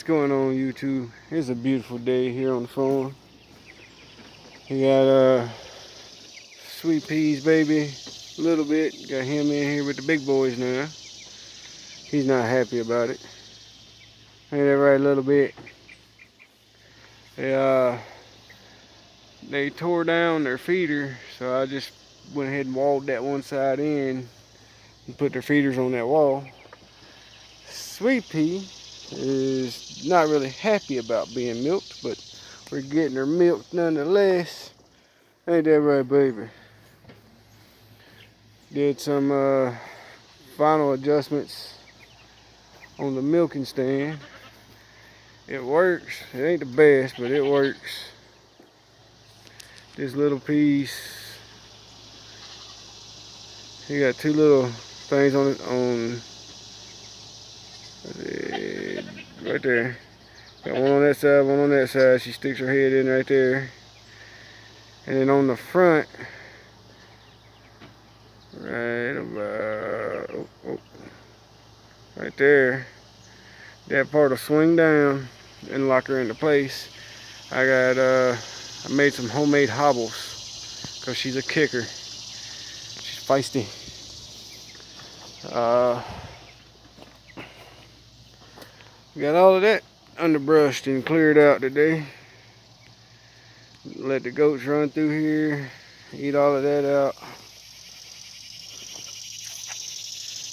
going on, YouTube? It's a beautiful day here on the farm. We got Sweet Peas baby, a little bit. Got him in here with the big boys now. He's not happy about it. Ain't that right, a little bit? They tore down their feeder, so I just went ahead and walled that one side in and put their feeders on that wall. Sweet Pea is not really happy about being milked, but we're getting her milked nonetheless. Ain't that right, baby? Did some final adjustments on the milking stand. It works. It ain't the best, but it works. This little piece, he got two little things on it right there. Got one on that side, one on that side. She sticks her head in right there. And then on the front, right about, right there, that part will swing down and lock her into place. I made some homemade hobbles because she's a kicker. She's feisty. Got all of that underbrushed and cleared out today. Let the goats run through here, eat all of that out.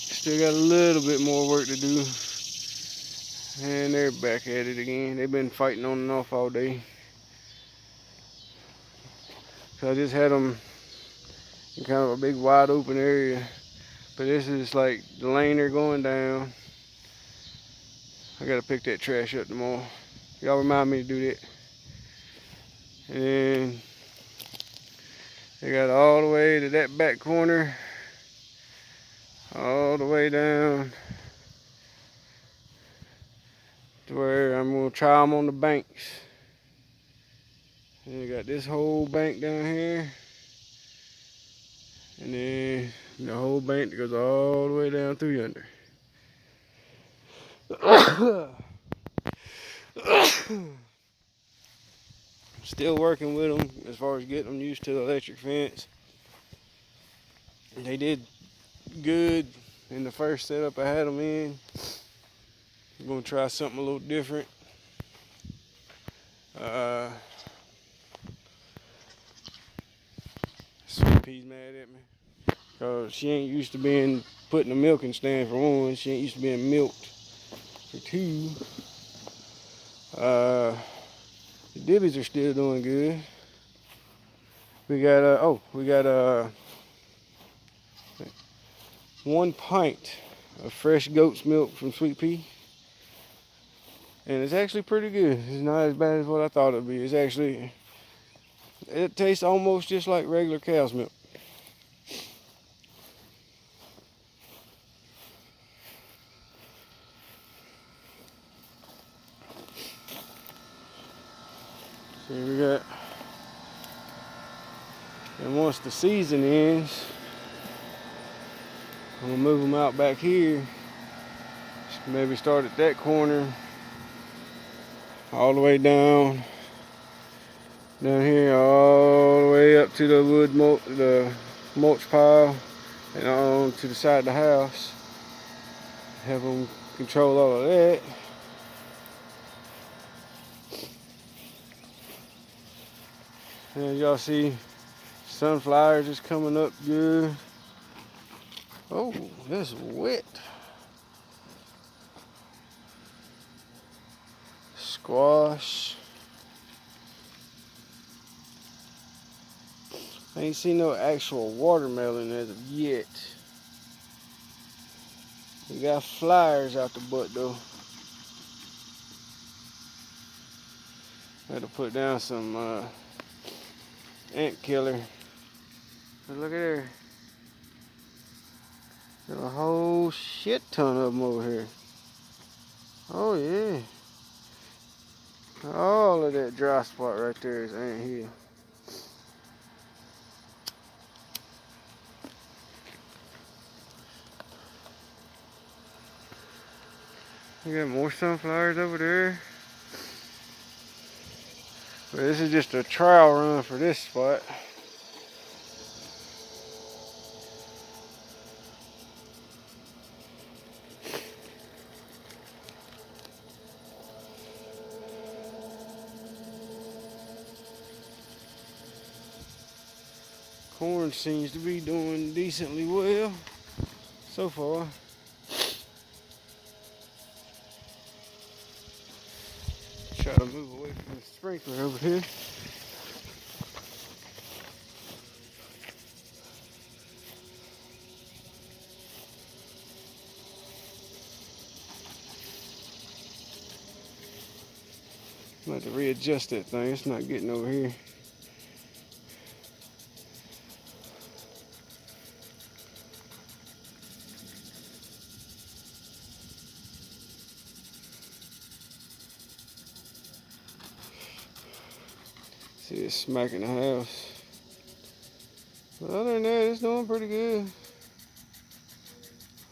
Still got a little bit more work to do. And they're back at it again. They've been fighting on and off all day. So I just had them in kind of a big wide open area. But this is like the lane they're going down. I gotta pick that trash up tomorrow. Y'all remind me to do that. And then they got all the way to that back corner. All the way down to where I'm gonna try them on the banks. And you got this whole bank down here. And then the whole bank that goes all the way down through yonder. Still working with them as far as getting them used to the electric fence. They did good in the first setup I had them in. I'm gonna try something a little different. Sweet Pea's mad at me because she ain't used to being put in a milking stand for one. She ain't used to being milked for two. The dibbies are still doing good. We got 1 pint of fresh goat's milk from Sweet Pea. And it's actually pretty good. It's not as bad as what I thought it'd be. It tastes almost just like regular cow's milk. See, we got, and once the season ends, I'm gonna move them out back here. Maybe start at that corner, all the way down here, all the way up to the mulch pile, and on to the side of the house. Have them control all of that. And y'all see, sunflowers is coming up good. Oh, that's wet. Squash. I ain't seen no actual watermelon as of yet. We got flyers out the butt though. Had to put down some ant killer. But look at there. Got a whole shit ton of them over here. Oh yeah. All of that dry spot right there is ant hill. We got more sunflowers over there. But this is just a trial run for this spot. Corn seems to be doing decently well so far. Try to move away from the sprinkler over here. I'm about to readjust that thing. It's not getting over here. See, it's smacking the house. But other than that, it's doing pretty good.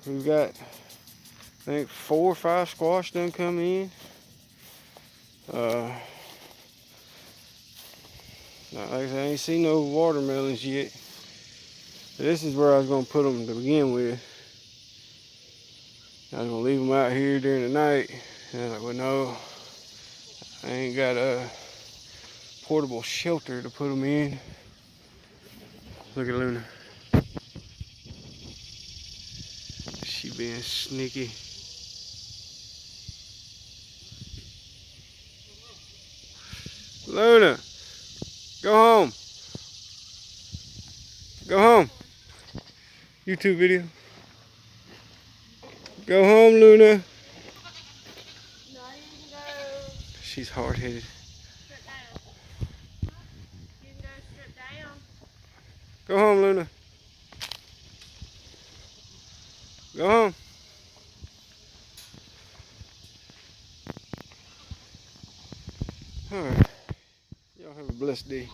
We've got, I think, 4 or 5 squash done come in. Like I said, I ain't seen no watermelons yet. But this is where I was gonna put them to begin with. I was gonna leave them out here during the night. And I was like, well, no, I ain't got a portable shelter to put them in. Look at Luna. She being sneaky. Luna, go home. Go home. YouTube video. Go home, Luna. No, you can go. She's hard-headed. Strip down. You can go strip down. Go home, Luna. Go home. All right. Y'all have a blessed day.